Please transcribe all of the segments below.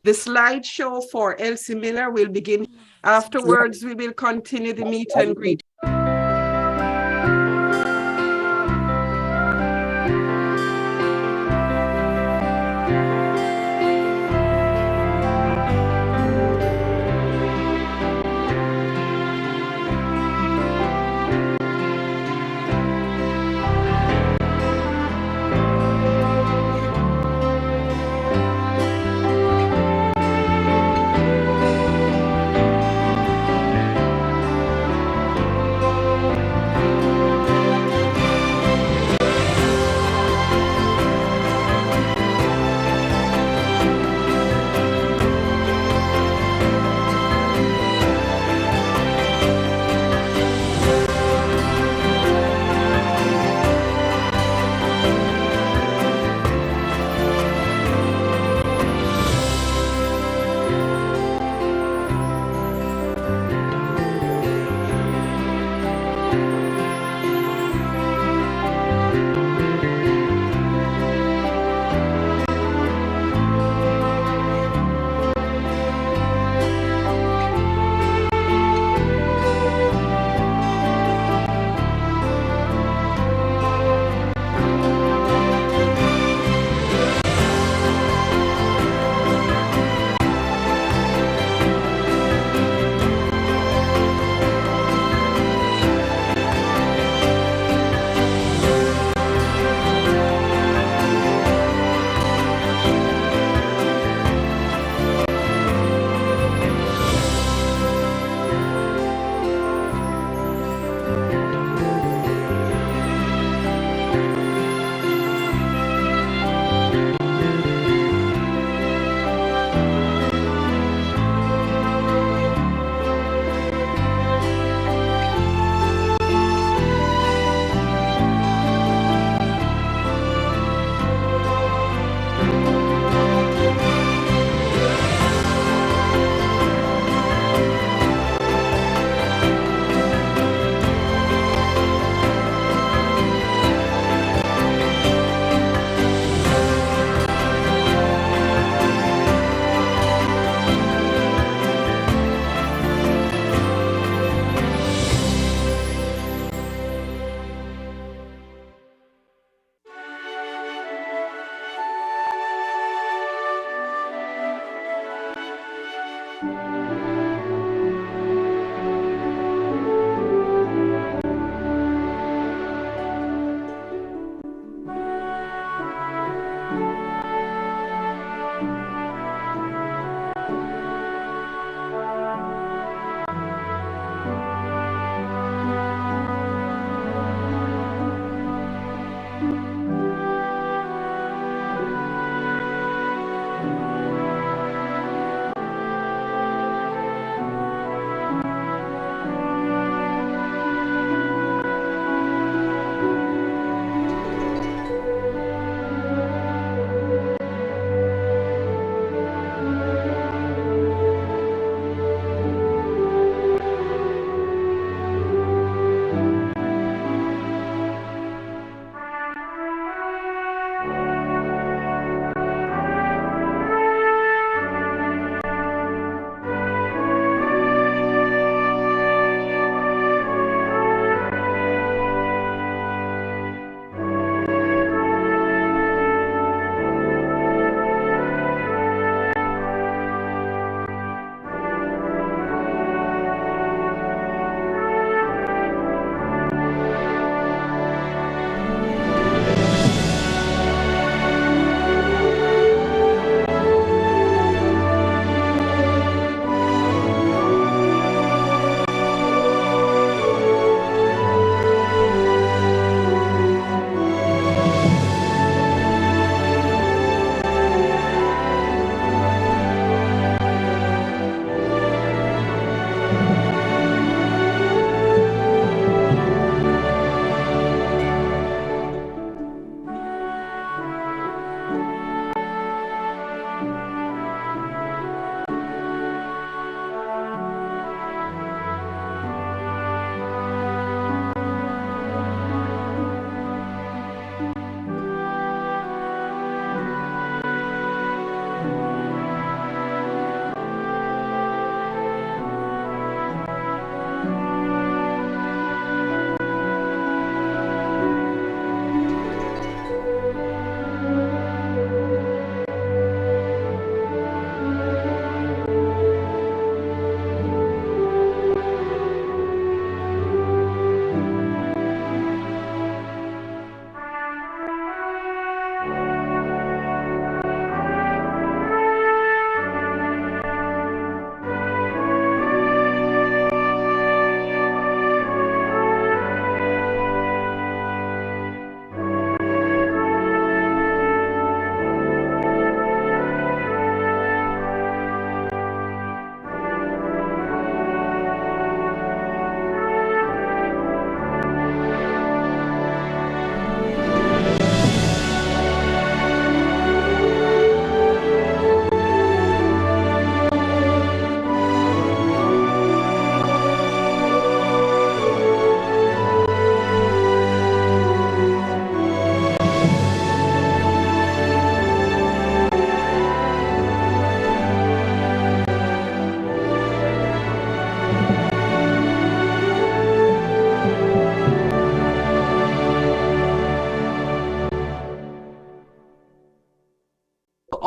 The slideshow for Elsie Miller will begin. Afterwards, we will continue the meet and greet.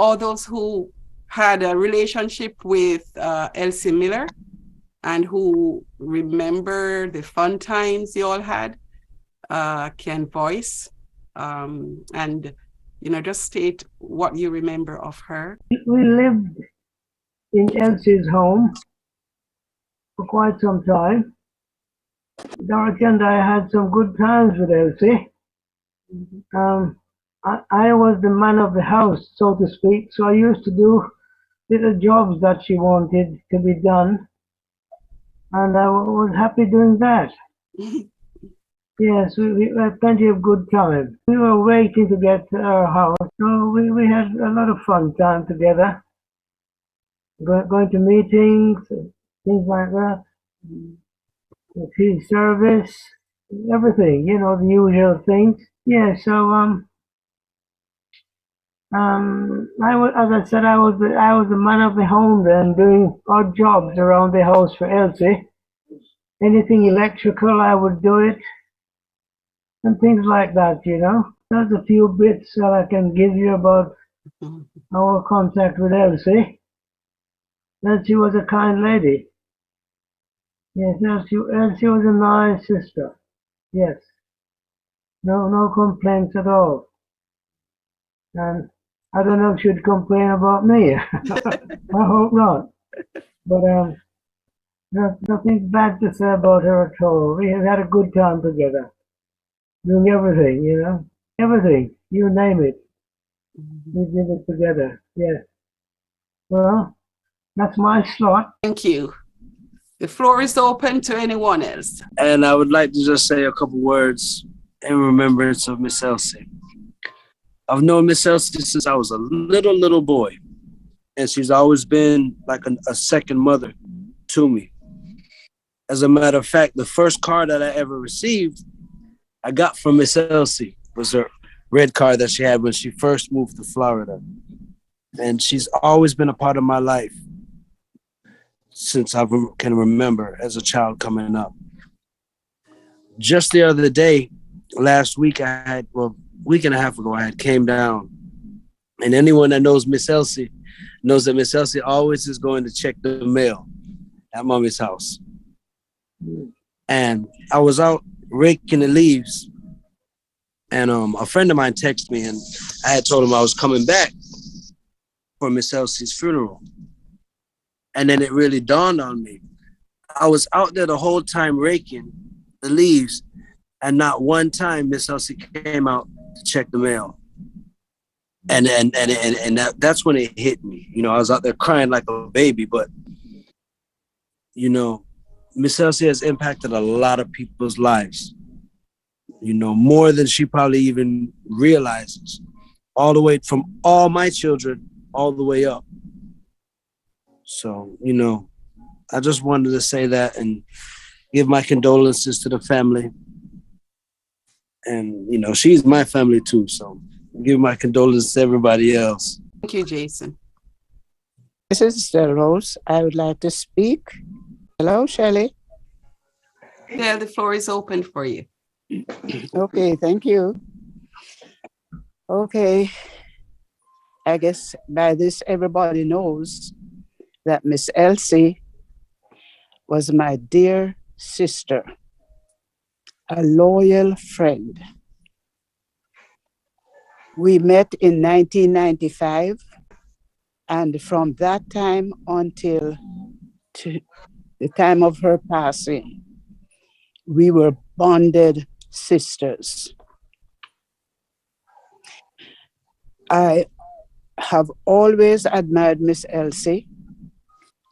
all those who had a relationship with Elsie Miller and who remember the fun times you all had can voice and, just state what you remember of her. We lived in Elsie's home for quite some time. Dorothy and I had some good times with Elsie. I was the man of the house, so to speak, so I used to do little jobs that she wanted to be done, and I was happy doing that. Yes, we had plenty of good times. We were waiting to get to our house, so we had a lot of fun time together, going to meetings, things like that, tea service, everything, the usual things. Yeah, so as I said, I was the man of the home then, doing odd jobs around the house for Elsie. Anything electrical, I would do it, and things like that. There's a few bits that I can give you about our contact with Elsie. Elsie was a kind lady. Yes, Elsie was a nice sister. Yes, no complaints at all. And I don't know if she'd complain about me. I hope not. But nothing bad to say about her at all. We have had a good time together, doing everything, everything, you name it. We did it together. Yes. Well, that's my slot. Thank you. The floor is open to anyone else. And I would like to just say a couple words in remembrance of Miss Elsie. I've known Miss Elsie since I was a little boy, and she's always been like a second mother to me. As a matter of fact, the first car that I ever received, I got from Miss Elsie. Was her red car that she had when she first moved to Florida. And she's always been a part of my life since I can remember as a child coming up. Just the other day, last week, week and a half ago, I had came down. And anyone that knows Miss Elsie knows that Miss Elsie always is going to check the mail at Mommy's house. And I was out raking the leaves, and a friend of mine texted me, and I had told him I was coming back for Miss Elsie's funeral. And then it really dawned on me. I was out there the whole time raking the leaves, and not one time Miss Elsie came out to check the mail. And that's when it hit me. I was out there crying like a baby, but Miss Elsie has impacted a lot of people's lives. More than she probably even realizes. All the way from all my children, all the way up. So, I just wanted to say that and give my condolences to the family. And, she's my family too. So give my condolences to everybody else. Thank you, Jason. This is Rose. I would like to speak. Hello, Shelley. Yeah, the floor is open for you. Okay, thank you. Okay. I guess by this, everybody knows that Miss Elsie was my dear sister, a loyal friend. We met in 1995, and from that time until the time of her passing, we were bonded sisters. I have always admired Miss Elsie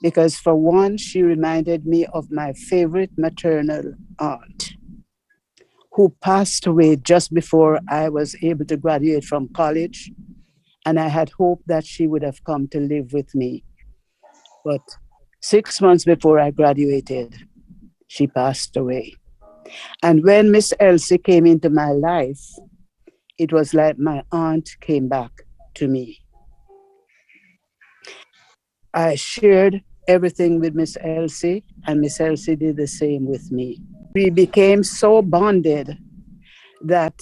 because, for one, she reminded me of my favorite maternal aunt, who passed away just before I was able to graduate from college, and I had hoped that she would have come to live with me. But 6 months before I graduated, she passed away. And when Miss Elsie came into my life, it was like my aunt came back to me. I shared everything with Miss Elsie, and Miss Elsie did the same with me. We became so bonded that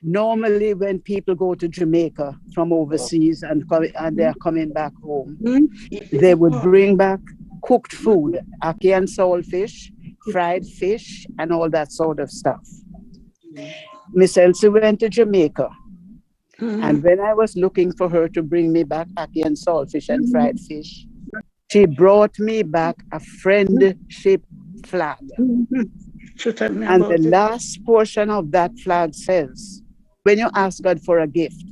Normally, when people go to Jamaica from overseas and they're coming back home, they would bring back cooked food, ackee and saltfish, fried fish, and all that sort of stuff. Miss Elsie went to Jamaica, and when I was looking for her to bring me back ackee and saltfish and fried fish, she brought me back a friendship flag. So tell me And the about it. last portion of that flag says, when you ask God for a gift,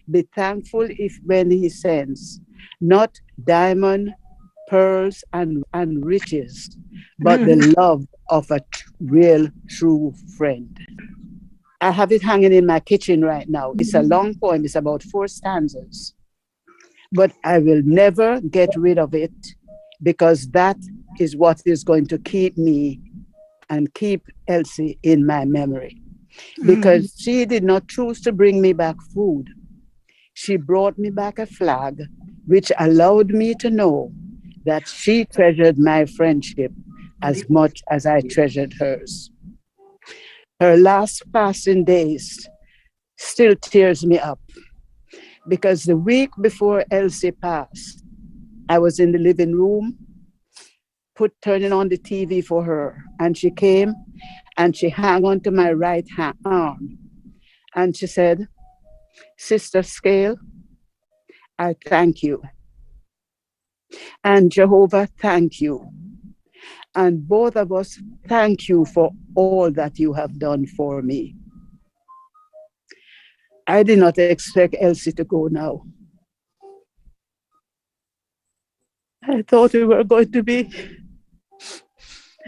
be thankful if when He sends not diamond, pearls, and riches, but the love of a real, true friend. I have it hanging in my kitchen right now. It's a long poem, it's about 4 stanzas, but I will never get rid of it because that is what is going to keep me and keep Elsie in my memory. Because she did not choose to bring me back food. She brought me back a flag, which allowed me to know that she treasured my friendship as much as I treasured hers. Her last passing days still tears me up because the week before Elsie passed, I was in the living room, turning on the TV for her, and she came and she hung onto my right arm, and she said, "Sister Scale, I thank you, and Jehovah, thank you, and both of us thank you for all that you have done for me." I did not expect Elsie to go now. I thought we were going to be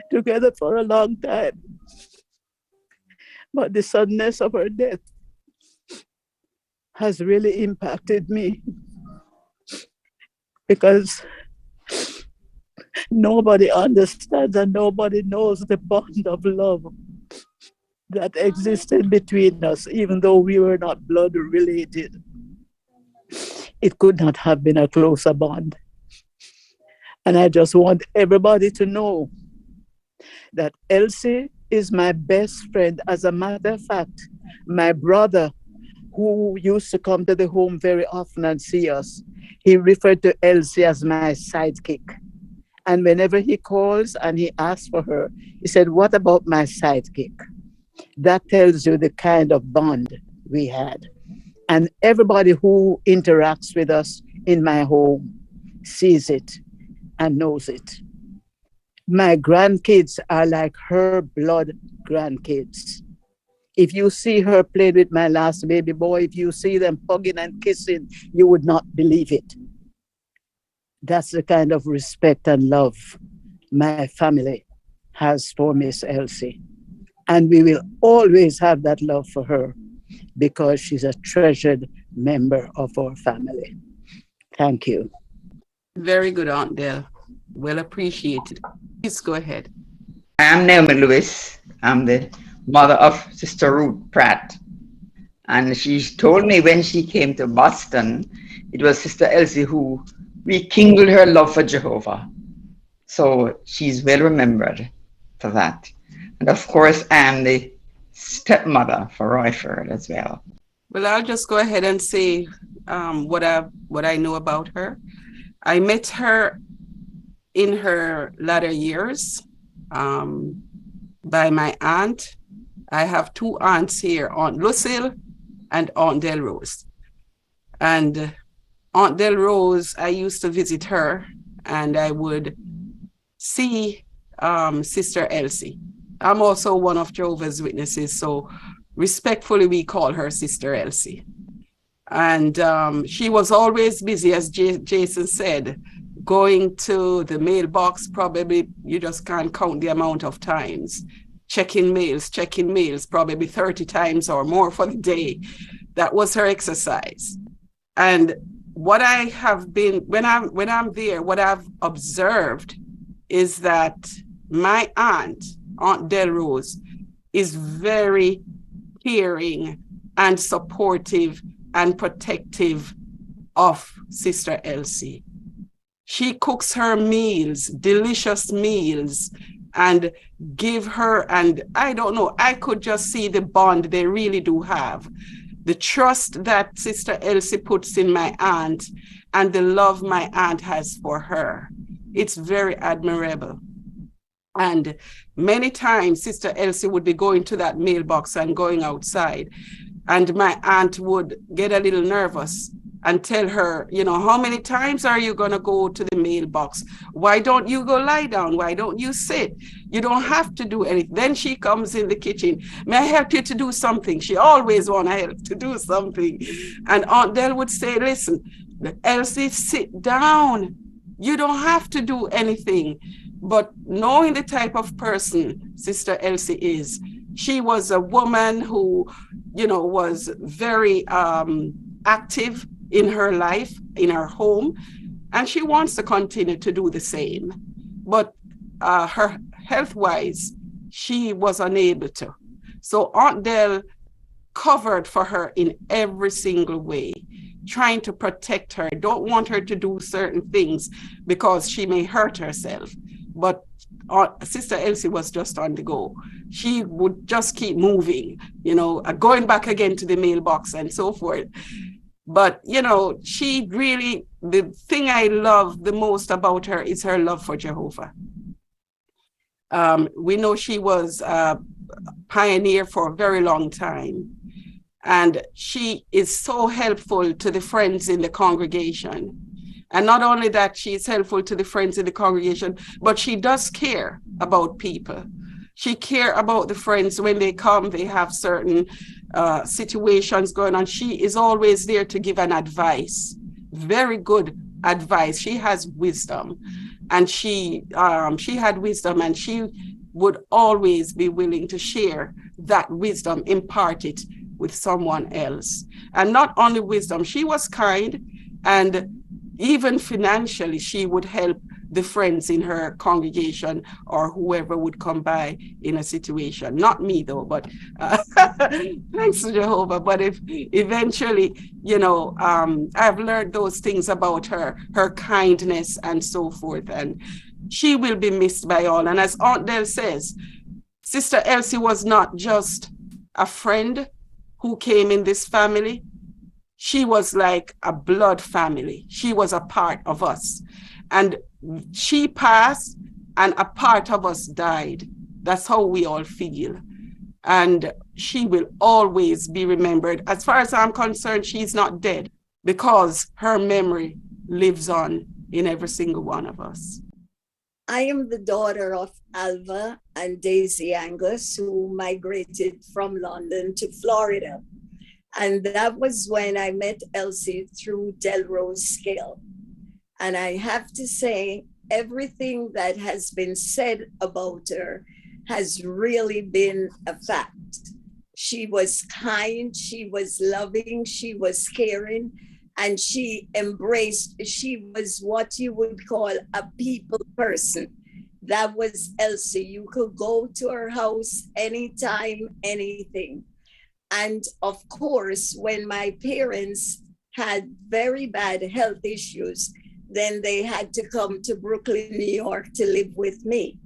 together for a long time, but the suddenness of her death has really impacted me because nobody understands and nobody knows the bond of love that existed between us, even though we were not blood related. It could not have been a closer bond. And I just want everybody to know that Elsie is my best friend. As a matter of fact, my brother, who used to come to the home very often and see us, he referred to Elsie as my sidekick. And whenever he calls and he asks for her, he said, "What about my sidekick?" That tells you the kind of bond we had. And everybody who interacts with us in my home sees it and knows it. My grandkids are like her blood grandkids. If you see her playing with my last baby boy, if you see them hugging and kissing, you would not believe it. That's the kind of respect and love my family has for Miss Elsie. And we will always have that love for her because she's a treasured member of our family. Thank you. Very good, Aunt Dell. Well appreciated. Please go ahead. I am Naomi Lewis. I'm the mother of Sister Ruth Pratt. And she told me when she came to Boston, it was Sister Elsie who rekindled her love for Jehovah. So she's well remembered for that. And of course, I am the stepmother for Royford as well. Well, I'll just go ahead and say what I know about her. I met her in her latter years by my aunt. I have 2 aunts here, Aunt Lucille and Aunt Delrose. And Aunt Delrose, I used to visit her and I would see Sister Elsie. I'm also one of Jehovah's Witnesses, so respectfully we call her Sister Elsie. And she was always busy, as Jason said, going to the mailbox. Probably you just can't count the amount of times. Checking mails, probably 30 times or more for the day. That was her exercise. And what I have been, when I'm there, what I've observed is that my aunt Delrose, is very caring and supportive and protective of Sister Elsie. She cooks her meals, delicious meals, and give her, and I don't know, I could just see the bond they really do have. the trust that Sister Elsie puts in my aunt and the love my aunt has for her. It's very admirable. And many times Sister Elsie would be going to that mailbox and going outside, and my aunt would get a little nervous and tell her, you know, how many times are you going to go to the mailbox? Why don't you go lie down? Why don't you sit? You don't have to do anything. Then she comes in the kitchen. May I help you to do something? She always want to help to do something. And Aunt Del would say, listen, Elsie, sit down. You don't have to do anything. But knowing the type of person Sister Elsie is, she was a woman who, you know, was very active in her life, in her home, and she wants to continue to do the same. But her health-wise, she was unable to. So Aunt Del covered for her in every single way, trying to protect her, don't want her to do certain things because she may hurt herself. But Sister Elsie was just on the go. She would just keep moving, you know, going back again to the mailbox and so forth. But, you know, she really, the thing I love the most about her is her love for Jehovah. We know she was a pioneer for a very long time. And she is so helpful to the friends in the congregation. And not only that, she is helpful to the friends in the congregation, but she does care about people. She cares about the friends when they come, they have certain situations going on. She is always there to give an advice, very good advice. She has wisdom, and she had wisdom, and she would always be willing to share that wisdom, impart it with someone else. And not only wisdom, she was kind, and even financially, she would help the friends in her congregation or whoever would come by in a situation. Not me though, but thanks to Jehovah. But if eventually, you know, I've learned those things about her, her kindness and so forth. And she will be missed by all. And as Aunt Del says, Sister Elsie was not just a friend who came in this family. She was like a blood family. She was a part of us. And she passed and a part of us died. That's how we all feel. And she will always be remembered. As far as I'm concerned, she's not dead because her memory lives on in every single one of us. I am the daughter of Alva and Daisy Angus, who migrated from London to Florida. And that was when I met Elsie through Delrose Scale. And I have to say, everything that has been said about her has really been a fact. She was kind, she was loving, she was caring, and she was what you would call a people person. That was Elsie. You could go to her house anytime, anything. And of course, when my parents had very bad health issues, then they had to come to Brooklyn, New York to live with me.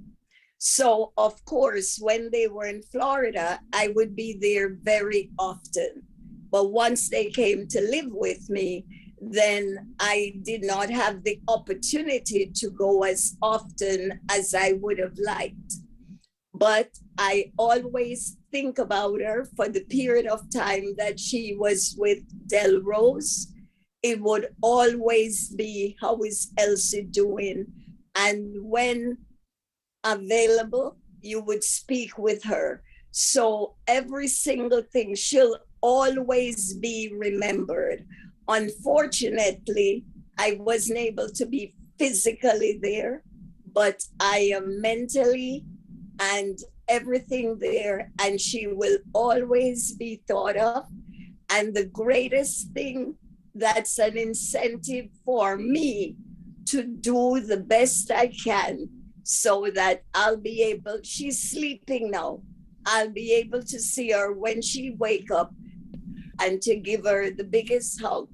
So of course, when they were in Florida, I would be there very often. But once they came to live with me, then I did not have the opportunity to go as often as I would have liked. But I always think about her for the period of time that she was with Delrose. It would always be, how is Elsie doing? And when available, you would speak with her. So every single thing, she'll always be remembered. Unfortunately, I wasn't able to be physically there, but I am mentally and everything there, and she will always be thought of. And the greatest thing that's an incentive for me to do the best I can so that I'll be able, she's sleeping now, I'll be able to see her when she wake up and to give her the biggest hug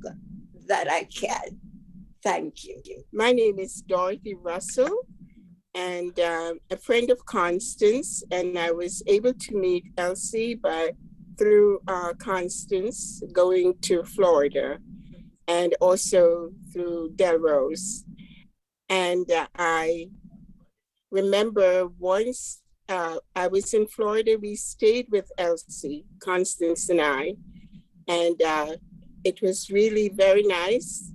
that I can. Thank you. My name is Dorothy Russell, and a friend of Constance, and I was able to meet Elsie through Constance going to Florida, and also through Delrose. And I remember once I was in Florida, we stayed with Elsie, Constance and I, and it was really very nice.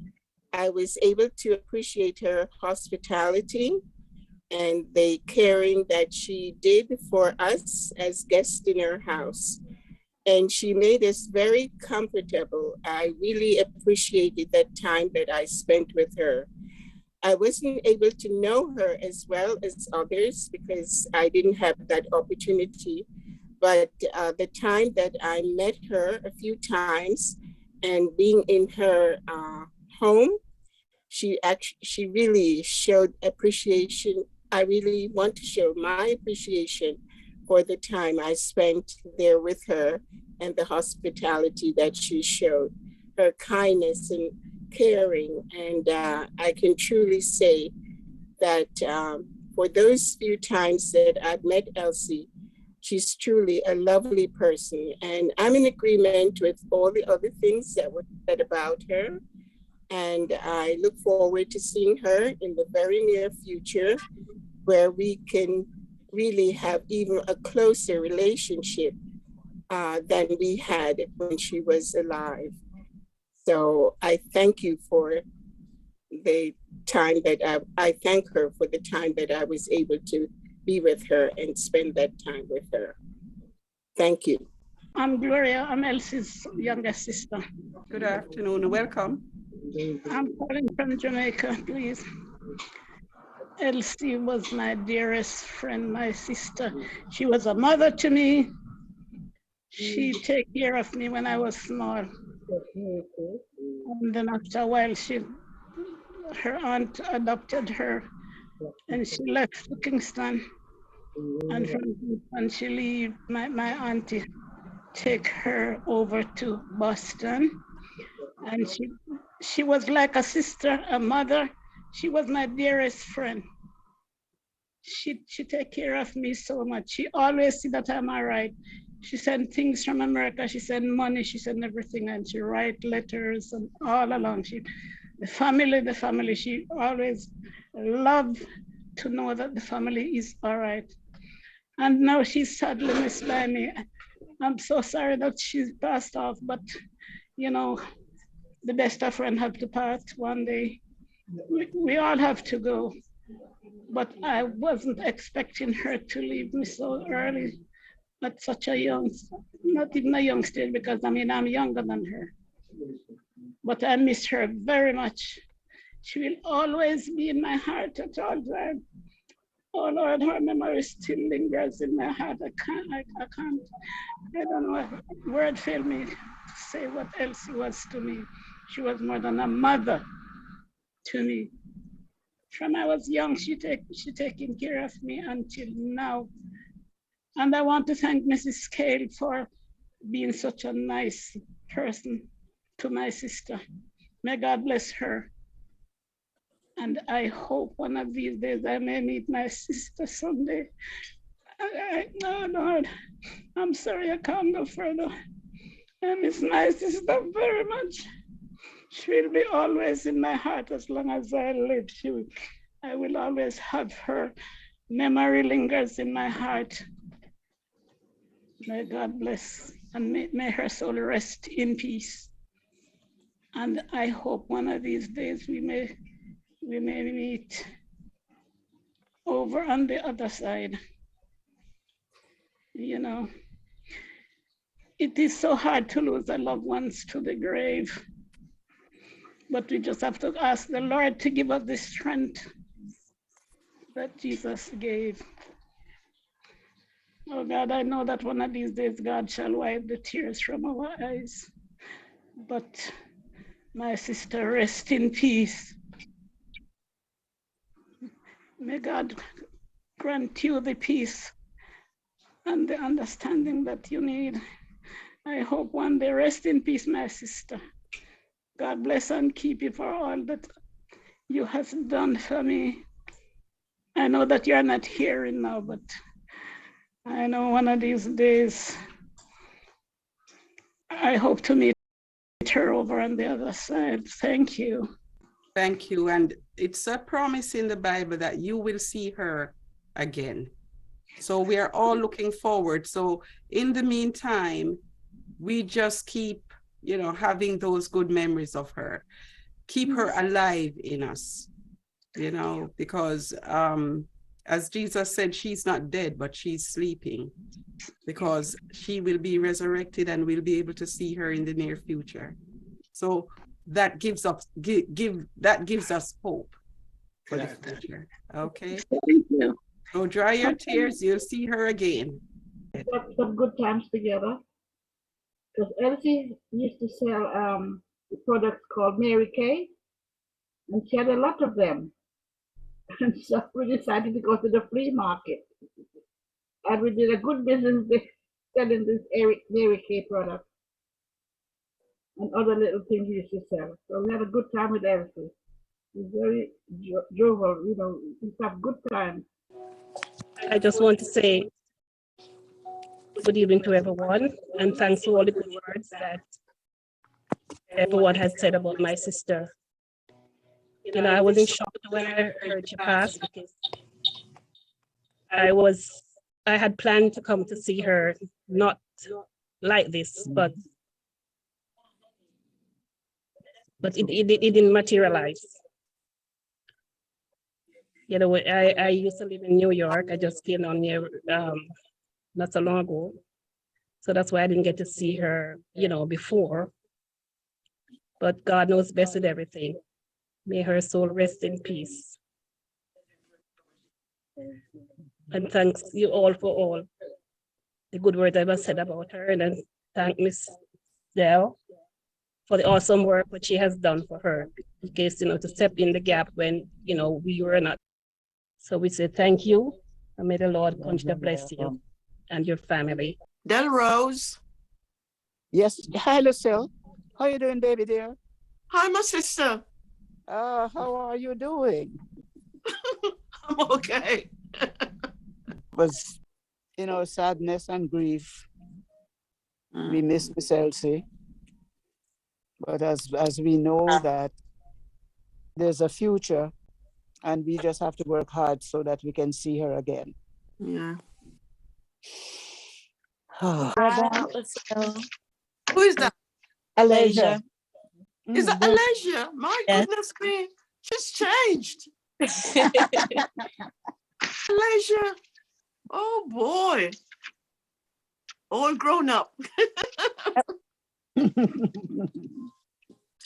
I was able to appreciate her hospitality and the caring that she did for us as guests in her house. And she made us very comfortable. I really appreciated that time that I spent with her. I wasn't able to know her as well as others because I didn't have that opportunity. But the time that I met her a few times and being in her home, she really showed appreciation. I really want to show my appreciation for the time I spent there with her and the hospitality that she showed, her kindness and caring. And I can truly say that for those few times that I've met Elsie, she's truly a lovely person. And I'm in agreement with all the other things that were said about her. And I look forward to seeing her in the very near future, where we can really have even a closer relationship than we had when she was alive. So I thank you for the time that I thank her for the time that I was able to be with her and spend that time with her. Thank you. I'm Gloria. I'm Elsie's younger sister. Good afternoon. Welcome. I'm calling from Jamaica, please. Elsie was my dearest friend, my sister. She was a mother to me. She took care of me when I was small. And then after a while, her aunt adopted her and she left to Kingston. And from Kingston, she left, my auntie take her over to Boston. And she was like a sister, a mother. She was my dearest friend. She take care of me so much. She always see that I'm all right. She sent things from America. She sent money. She sent everything, and she write letters and all along. The family. She always loved to know that the family is all right. And now she's sadly missed by me. I'm so sorry that she's passed off, but you know, the best of friends have to pass one day. We all have to go. But I wasn't expecting her to leave me so early at such a young, not even a young stage, because I mean, I'm younger than her. But I miss her very much. She will always be in my heart at all times. Oh Lord, her memory still lingers in my heart. I don't know, word failed me to say what Elsie was to me. She was more than a mother to me. From I was young, she taking care of me until now. And I want to thank Mrs. Cale for being such a nice person to my sister. May God bless her. And I hope one of these days I may meet my sister someday. No, Lord, I'm sorry I can't go further. I miss my sister very much. She will be always in my heart as long as I live. I will always have her. Memory lingers in my heart. May God bless and may her soul rest in peace. And I hope one of these days we may meet over on the other side. You know, it is so hard to lose our loved ones to the grave. But we just have to ask the Lord to give us the strength that Jesus gave. Oh God, I know that one of these days God shall wipe the tears from our eyes. But my sister, rest in peace. May God grant you the peace and the understanding that you need. I hope one day, rest in peace, my sister. God bless and keep you for all that you have done for me. I know that you're not hearing now, but I know one of these days I hope to meet her over on the other side. Thank you. Thank you. And it's a promise in the Bible that you will see her again. So we are all looking forward. So in the meantime, we just keep, having those good memories of her. Keep her alive in us, because as Jesus said, she's not dead, but she's sleeping, because she will be resurrected and we'll be able to see her in the near future. So that gives us hope for the future. Okay. Thank you. So dry your tears, you'll see her again. Got some good times together. Because Elsie used to sell products called Mary Kay, and she had a lot of them. And so we decided to go to the flea market. And we did a good business selling this Mary Kay product and other little things we used to sell. So we had a good time with Elsie. She's very jovial, we have good times. I just want to say good evening to everyone, and thanks for all the good words that everyone has said about my sister. I was in shock when I heard she passed, because I had planned to come to see her, not like this, but it didn't materialize. I used to live in New York. I just came on here not so long ago. So that's why I didn't get to see her, before. But God knows best with everything. May her soul rest in peace. And thanks you all for all the good words I've said about her. And then thank Miss Dell for the awesome work that she has done for her, in case, to step in the gap when, we were not. So we say thank you, and may the Lord continue to bless you and your family. Del Rose. Yes. Hi, Lucille. How you doing, baby dear? Hi, my sister. How are you doing? I'm okay. Was, sadness and grief. We miss Miss Elsie. But as we know that there's a future, and we just have to work hard so that we can see her again. Yeah. Who is that? Alasia. Is that Alasia? My goodness me. She's changed. Alasia. Oh boy. All grown up.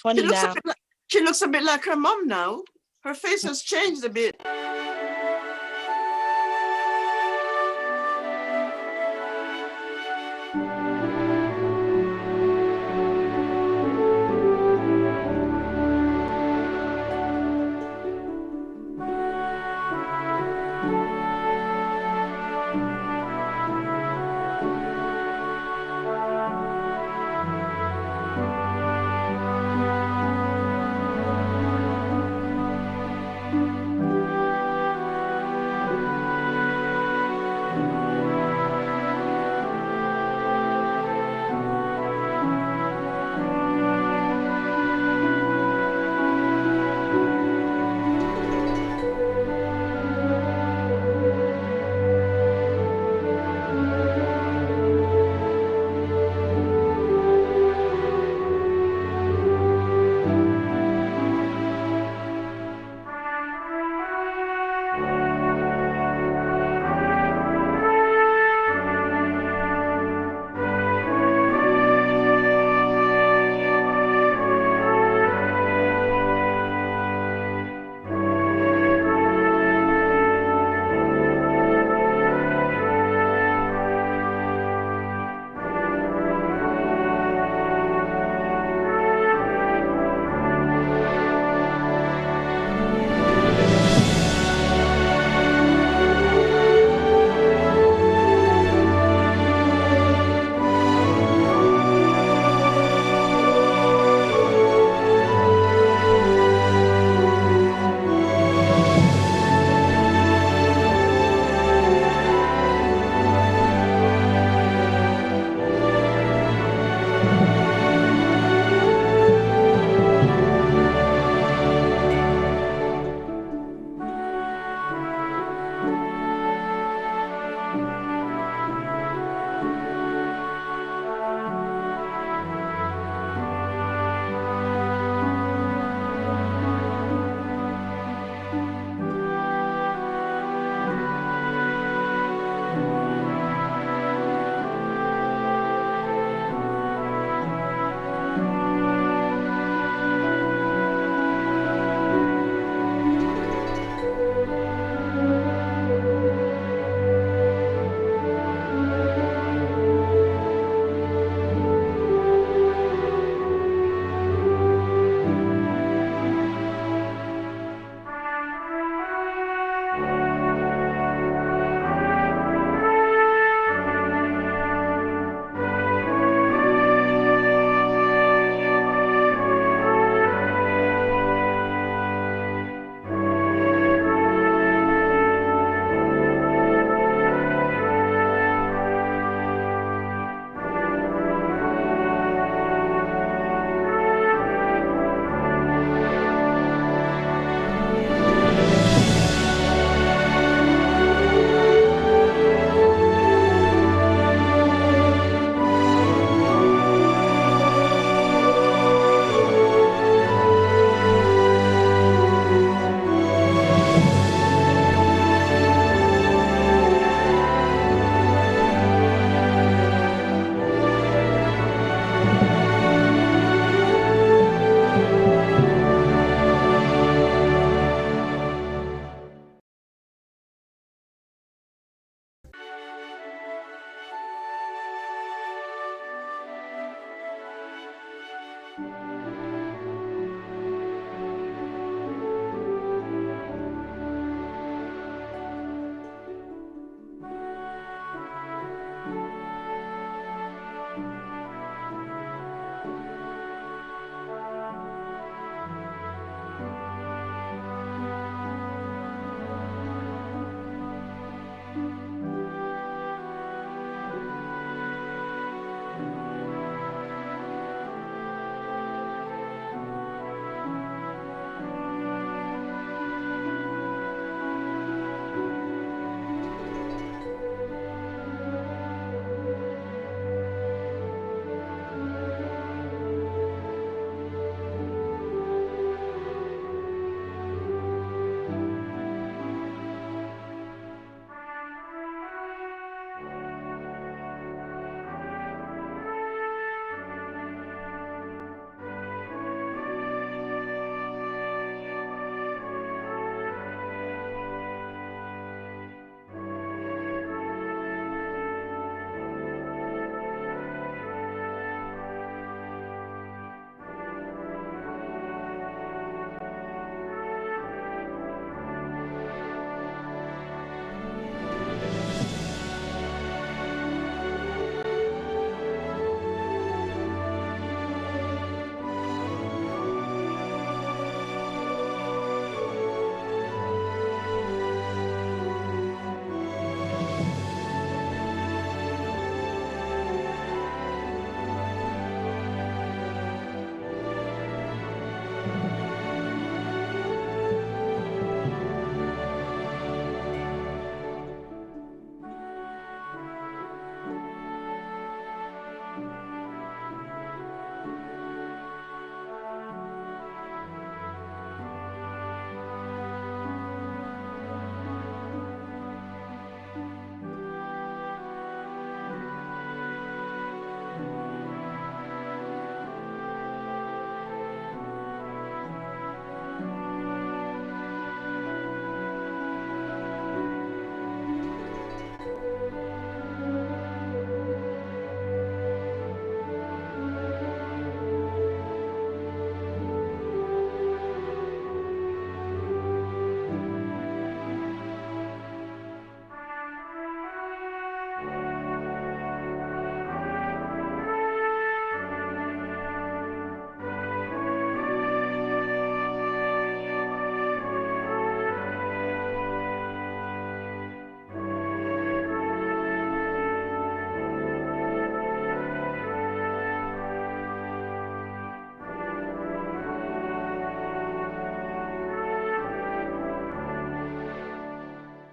Funny now. She looks a bit like her mom now. Her face has changed a bit.